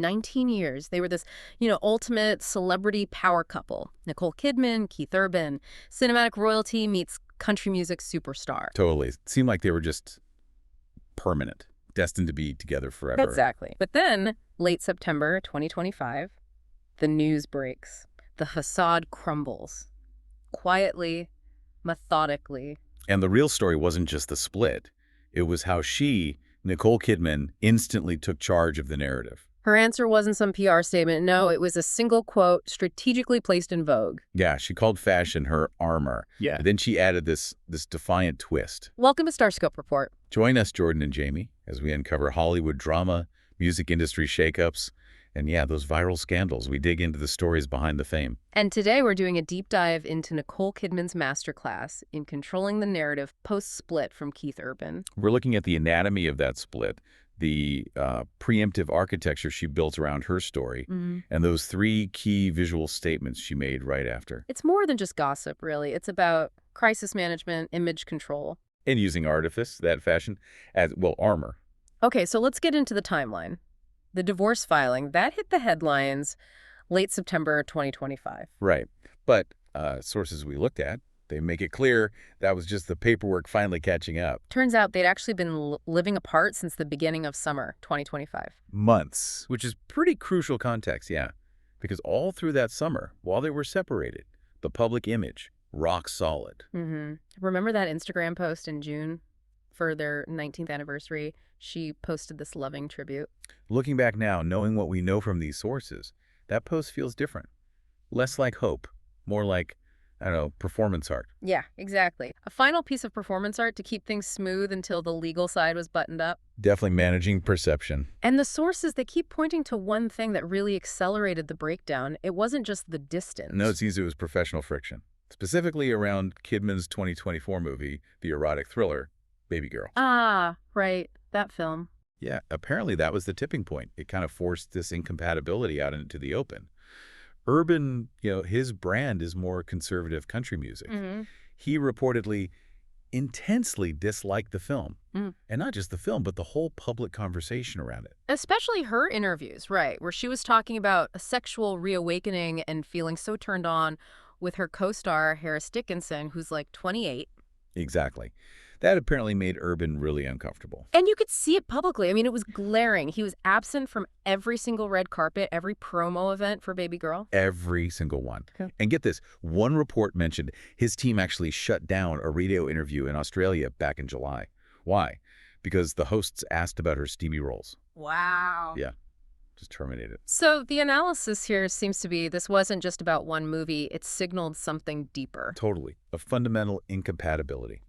19 years. They were this, ultimate celebrity power couple. Nicole Kidman, Keith Urban, cinematic royalty meets country music superstar. Totally. It seemed like they were just permanent, destined to be together forever. Exactly. But then, late September 2025, the news breaks. The facade crumbles. Quietly, methodically. And the real story wasn't just the split. It was how she, Nicole Kidman, instantly took charge of the narrative. Her answer wasn't some PR statement. No, it was a single quote strategically placed in Vogue. Yeah, she called fashion her armor. Yeah. And then she added this defiant twist. Welcome to Starscope Report. Join us, Jordan and Jamie, as we uncover Hollywood drama, music industry shakeups, and yeah, those viral scandals. We dig into the stories behind the fame. And today we're doing a deep dive into Nicole Kidman's masterclass in controlling the narrative post-split from Keith Urban. We're looking at the anatomy of that split, the preemptive architecture she built around her story, and those 3 key visual statements she made right after. It's more than just gossip, really. It's about crisis management, image control. And using artifice, that fashion, as, well, armor. Okay, so let's get into the timeline. The divorce filing, that hit the headlines late September 2025. Right. But sources we looked at, they make it clear that was just the paperwork finally catching up. Turns out they'd actually been living apart since the beginning of summer 2025. Months, which is pretty crucial context, yeah. Because all through that summer, while they were separated, the public image, rock solid. Remember that Instagram post in June for their 19th anniversary? She posted this loving tribute. Looking back now, knowing what we know from these sources, that post feels different. Less like hope, more like, I don't know, performance art. Yeah, exactly. A final piece of performance art to keep things smooth until the legal side was buttoned up. Definitely managing perception. And the sources, they keep pointing to one thing that really accelerated the breakdown. It wasn't just the distance. No, it seems it was professional friction. Specifically around Kidman's 2024 movie, the erotic thriller, Babygirl. Ah, right. That film. Yeah, apparently that was the tipping point. It kind of forced this incompatibility out into the open. Urban, his brand is more conservative country music. He reportedly intensely disliked the film. And not just the film, but the whole public conversation around it. Especially her interviews, right, where she was talking about a sexual reawakening and feeling so turned on with her co-star, Harris Dickinson, who's like 28. Exactly. That apparently made Urban really uncomfortable. And you could see it publicly. I mean, it was glaring. He was absent from every single red carpet, every promo event for Babygirl. Every single one. Okay. And get this, one report mentioned his team actually shut down a radio interview in Australia back in July. Why? Because the hosts asked about her steamy roles. Wow. Yeah. Just terminated. So the analysis here seems to be this wasn't just about one movie. It signaled something deeper. Totally. A fundamental incompatibility.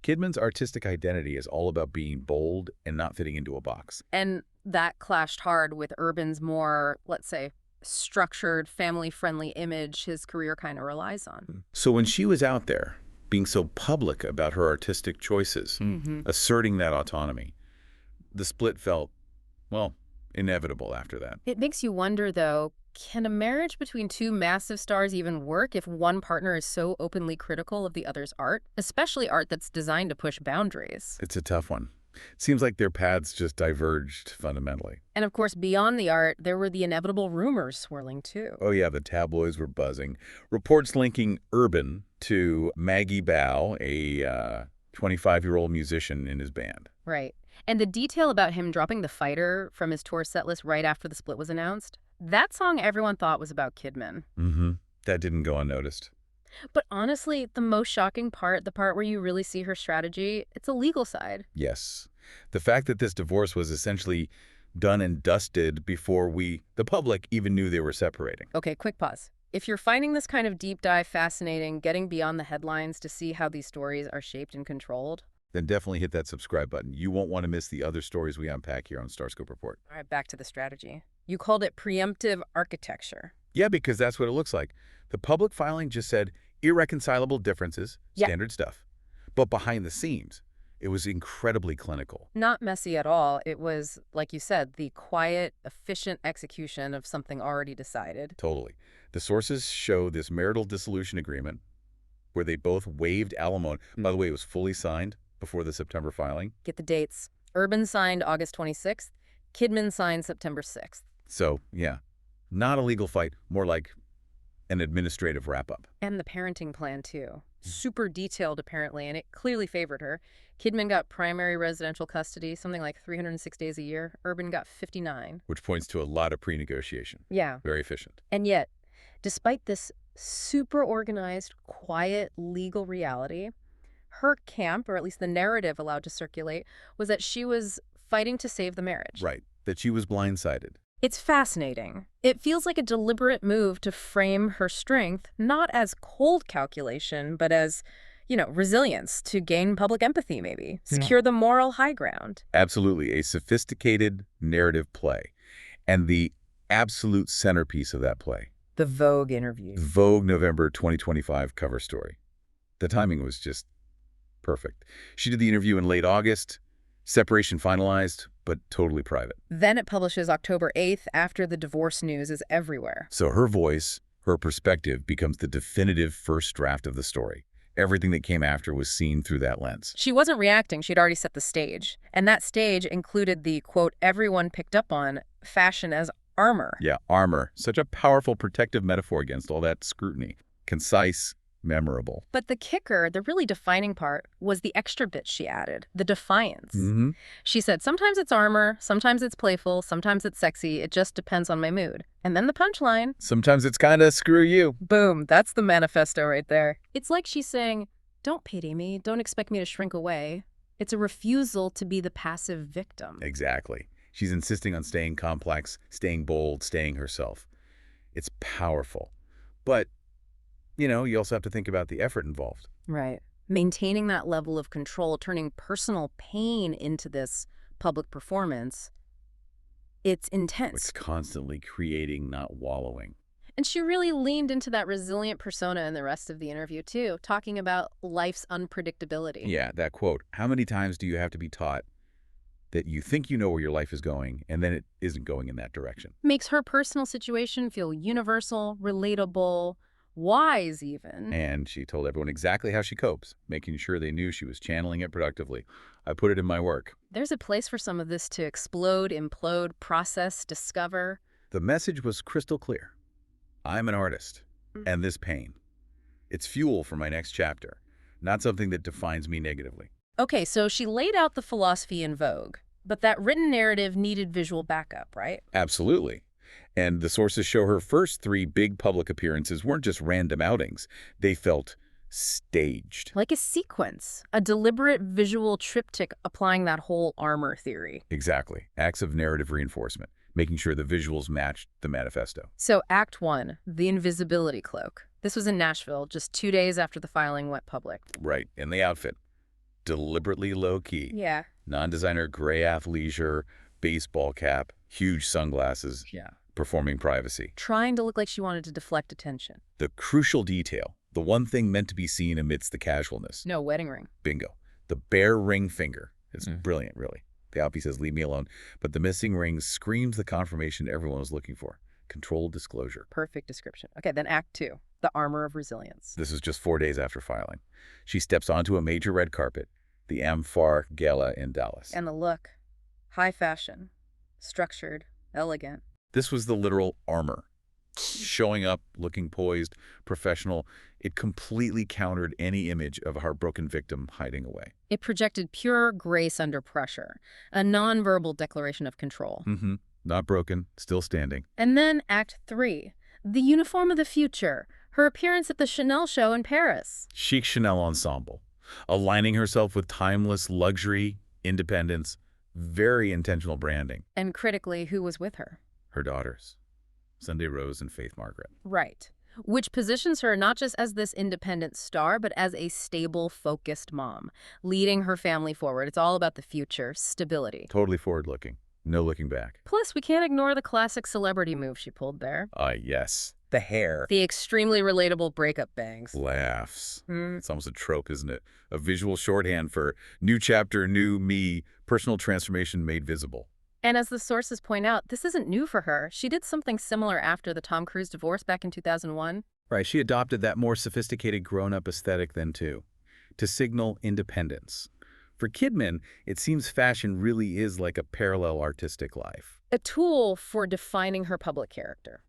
Kidman's artistic identity is all about being bold and not fitting into a box. And that clashed hard with Urban's more, let's say, structured, family-friendly image his career kind of relies on. So when she was out there being so public about her artistic choices, asserting that autonomy, the split felt, well, inevitable after that. It makes you wonder, though, can a marriage between 2 massive stars even work if one partner is so openly critical of the other's art, especially art that's designed to push boundaries? It's a tough one. It seems like their paths just diverged fundamentally. And of course, beyond the art, there were the inevitable rumors swirling too. Oh yeah, the tabloids were buzzing. Reports linking Urban to Maggie Bao, a 25-year-old musician in his band. Right. And the detail about him dropping The Fighter from his tour setlist right after the split was announced, that song everyone thought was about Kidman. That didn't go unnoticed. But honestly, the most shocking part, the part where you really see her strategy, it's a legal side. Yes. The fact that this divorce was essentially done and dusted before the public, even knew they were separating. Okay, quick pause. If you're finding this kind of deep dive fascinating, getting beyond the headlines to see how these stories are shaped and controlled, then definitely hit that subscribe button. You won't want to miss the other stories we unpack here on Starscope Report. All right, back to the strategy. You called it preemptive architecture. Yeah, because that's what it looks like. The public filing just said irreconcilable differences, standard stuff. But behind the scenes, it was incredibly clinical. Not messy at all. It was, like you said, the quiet, efficient execution of something already decided. Totally. The sources show this marital dissolution agreement where they both waived alimony. By the way, it was fully signed before the September filing. Get the dates. Urban signed August 26th. Kidman signed September 6th. So, yeah, not a legal fight, more like an administrative wrap-up. And the parenting plan, too. Super detailed, apparently, and it clearly favored her. Kidman got primary residential custody, something like 306 days a year. Urban got 59. Which points to a lot of pre-negotiation. Yeah. Very efficient. And yet, despite this super organized, quiet, legal reality, her camp, or at least the narrative allowed to circulate, was that she was fighting to save the marriage. Right. That she was blindsided. It's fascinating. It feels like a deliberate move to frame her strength not as cold calculation, but as, resilience to gain public empathy, maybe. Secure the moral high ground. Absolutely. A sophisticated narrative play. And the absolute centerpiece of that play. The Vogue interview. Vogue November 2025 cover story. The timing was just perfect. She did the interview in late August. Separation finalized, but totally private. Then it publishes October 8th after the divorce news is everywhere. So her voice, her perspective becomes the definitive first draft of the story. Everything that came after was seen through that lens. She wasn't reacting. She'd already set the stage. And that stage included the, quote, everyone picked up on, fashion as armor. Yeah, armor. Such a powerful protective metaphor against all that scrutiny. Concise, memorable. But the kicker, the really defining part, was the extra bit she added, the defiance. She said, sometimes it's armor, sometimes it's playful, sometimes it's sexy, it just depends on my mood. And then the punchline. Sometimes it's kind of screw you. Boom, that's the manifesto right there. It's like she's saying, don't pity me, don't expect me to shrink away. It's a refusal to be the passive victim. Exactly. She's insisting on staying complex, staying bold, staying herself. It's powerful. But you also have to think about the effort involved. Right. Maintaining that level of control, turning personal pain into this public performance, it's intense. It's constantly creating, not wallowing. And she really leaned into that resilient persona in the rest of the interview, too, talking about life's unpredictability. Yeah, that quote. How many times do you have to be taught that you think you know where your life is going, and then it isn't going in that direction? Makes her personal situation feel universal, relatable, wise even. And she told everyone exactly how she copes, making sure they knew she was channeling it productively. I put it in my work. There's a place for some of this to explode, implode, process, discover. The message was crystal clear. I'm an artist, and this pain. It's fuel for my next chapter, not something that defines me negatively. Okay, so she laid out the philosophy in Vogue, but that written narrative needed visual backup, right? Absolutely. And the sources show her first 3 big public appearances weren't just random outings. They felt staged. Like a sequence, a deliberate visual triptych applying that whole armor theory. Exactly. Acts of narrative reinforcement, making sure the visuals matched the manifesto. So Act 1, the invisibility cloak. This was in Nashville, just 2 days after the filing went public. Right. And the outfit. Deliberately low-key. Yeah. Non-designer gray athleisure, baseball cap, huge sunglasses. Yeah. Performing privacy. Trying to look like she wanted to deflect attention. The crucial detail, the one thing meant to be seen amidst the casualness. No wedding ring. Bingo. The bare ring finger. It's brilliant, really. The outfit says, leave me alone. But the missing ring screams the confirmation everyone was looking for. Controlled disclosure. Perfect description. Okay, then Act 2, the armor of resilience. This is just 4 days after filing. She steps onto a major red carpet, the Amphar Gala in Dallas. And the look. High fashion. Structured. Elegant. This was the literal armor. Showing up, looking poised, professional, it completely countered any image of a heartbroken victim hiding away. It projected pure grace under pressure, a nonverbal declaration of control. Not broken, still standing. And then Act 3, the uniform of the future, her appearance at the Chanel show in Paris. Chic Chanel ensemble, aligning herself with timeless luxury, independence, very intentional branding. And critically, who was with her? Her daughters, Sunday Rose and Faith Margaret. Right. Which positions her not just as this independent star, but as a stable, focused mom, leading her family forward. It's all about the future, stability. Totally forward-looking. No looking back. Plus, we can't ignore the classic celebrity move she pulled there. Yes. The hair. The extremely relatable breakup bangs. Laughs. It's almost a trope, isn't it? A visual shorthand for new chapter, new me, personal transformation made visible. And as the sources point out, this isn't new for her. She did something similar after the Tom Cruise divorce back in 2001. Right, she adopted that more sophisticated grown-up aesthetic then too, to signal independence. For Kidman, it seems fashion really is like a parallel artistic life. A tool for defining her public character.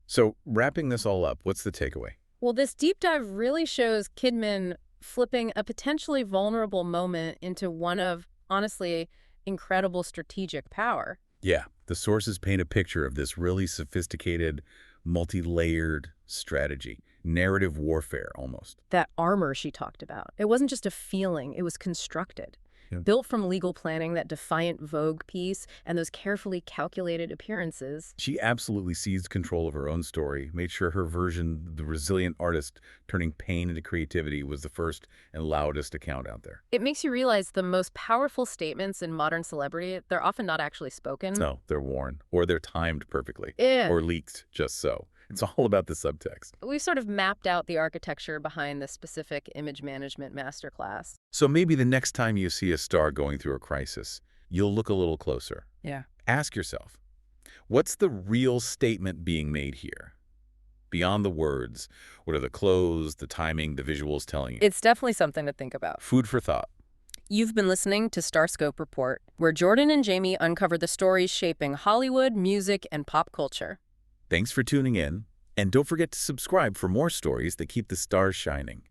So wrapping this all up, what's the takeaway? Well, this deep dive really shows Kidman flipping a potentially vulnerable moment into one of, honestly, incredible strategic power. Yeah, the sources paint a picture of this really sophisticated, multi-layered strategy. Narrative warfare, almost. That armor she talked about, it wasn't just a feeling, it was constructed. Yeah. Built from legal planning, that defiant Vogue piece, and those carefully calculated appearances. She absolutely seized control of her own story, made sure her version, the resilient artist turning pain into creativity, was the first and loudest account out there. It makes you realize the most powerful statements in modern celebrity, they're often not actually spoken. No, they're worn, or they're timed perfectly, Yeah. or leaked just so. It's all about the subtext. We've sort of mapped out the architecture behind this specific image management masterclass. So maybe the next time you see a star going through a crisis, you'll look a little closer. Yeah. Ask yourself, what's the real statement being made here? Beyond the words, what are the clothes, the timing, the visuals telling you? It's definitely something to think about. Food for thought. You've been listening to Starscope Report, where Jordan and Jamie uncover the stories shaping Hollywood, music, and pop culture. Thanks for tuning in, and don't forget to subscribe for more stories that keep the stars shining.